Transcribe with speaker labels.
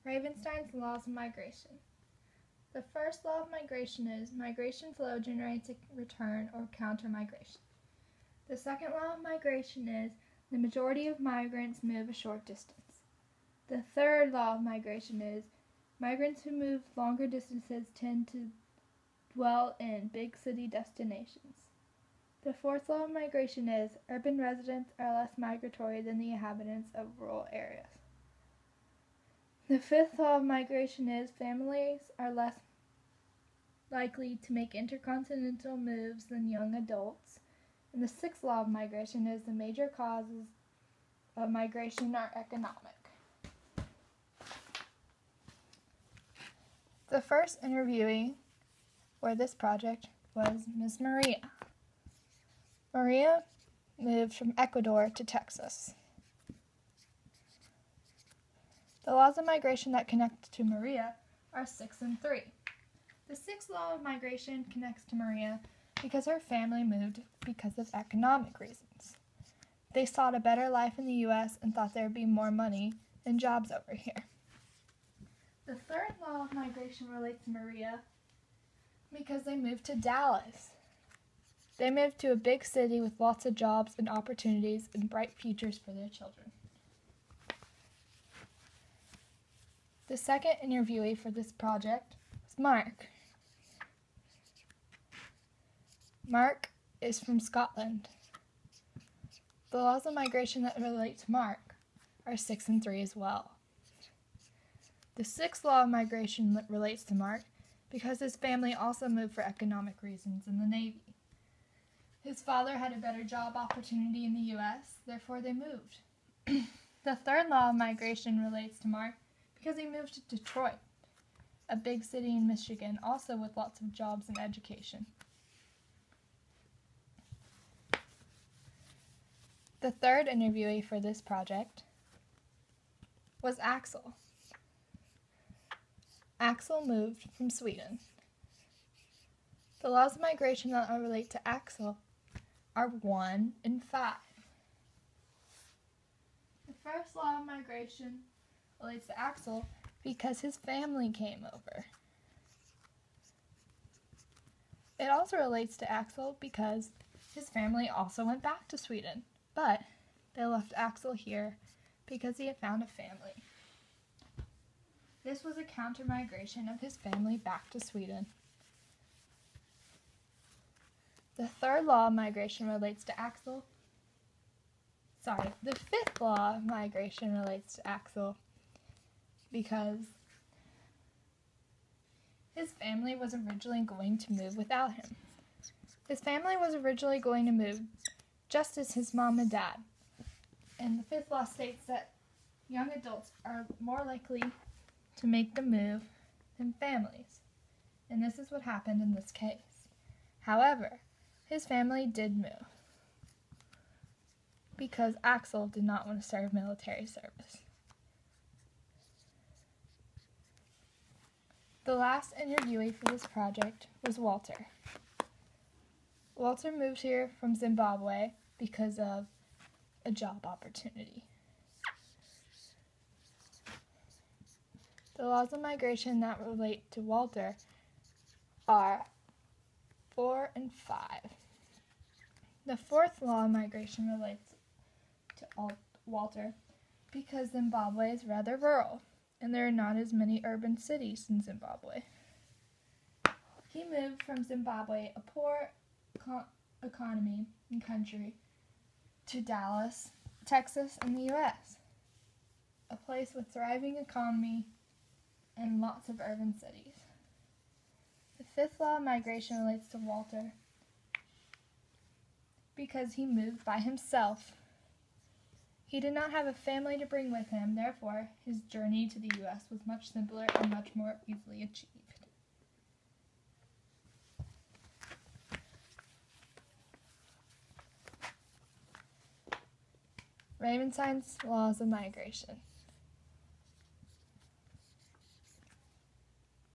Speaker 1: Ravenstein's Laws of Migration. The first law of migration is migration flow generates a return or counter-migration. The second law of migration is the majority of migrants move a short distance. The third law of migration is migrants who move longer distances tend to dwell in big city destinations. The fourth law of migration is urban residents are less migratory than the inhabitants of rural areas. The fifth law of migration is families are less likely to make intercontinental moves than young adults. And the sixth law of migration is the major causes of migration are economic. The first interviewee for this project was Ms. Maria. Maria moved from Ecuador to Texas. The laws of migration that connect to Maria are 6 and 3. The sixth law of migration connects to Maria because her family moved because of economic reasons. They sought a better life in the U.S. and thought there would be more money and jobs over here. The third law of migration relates to Maria because they moved to Dallas. They moved to a big city with lots of jobs and opportunities and bright futures for their children. The second interviewee for this project was Mark. Mark is from Scotland. The laws of migration that relate to Mark are 6 and 3 as well. The sixth law of migration relates to Mark because his family also moved for economic reasons in the Navy. His father had a better job opportunity in the U.S., therefore they moved. The third law of migration relates to Mark because he moved to Detroit, a big city in Michigan, also with lots of jobs and education. The third interviewee for this project was Axel. Axel moved from Sweden. The laws of migration that relate to Axel are 1 and 5. The first law of migration relates to Axel because his family came over. It also relates to Axel because his family also went back to Sweden, but they left Axel here because he had found a family. This was a counter-migration of his family back to Sweden. The third law of migration relates to Axel. The fifth law of migration relates to Axel because his family was originally going to move without him. His family was originally going to move just as his mom and dad. And the fifth law states that young adults are more likely to make the move than families. And this is what happened in this case. However, his family did move because Axel did not want to serve military service. The last interviewee for this project was Walter. Walter moved here from Zimbabwe because of a job opportunity. The laws of migration that relate to Walter are 4 and 5. The fourth law of migration relates to Walter because Zimbabwe is rather rural and there are not as many urban cities in Zimbabwe. He moved from Zimbabwe, a poor economy and country, to Dallas, Texas, in the U.S., a place with thriving economy and lots of urban cities. The fifth law of migration relates to Walter because he moved by himself. He did not have a family to bring with him, therefore his journey to the U.S. was much simpler and much more easily achieved. Ravenstein's Laws of Migration.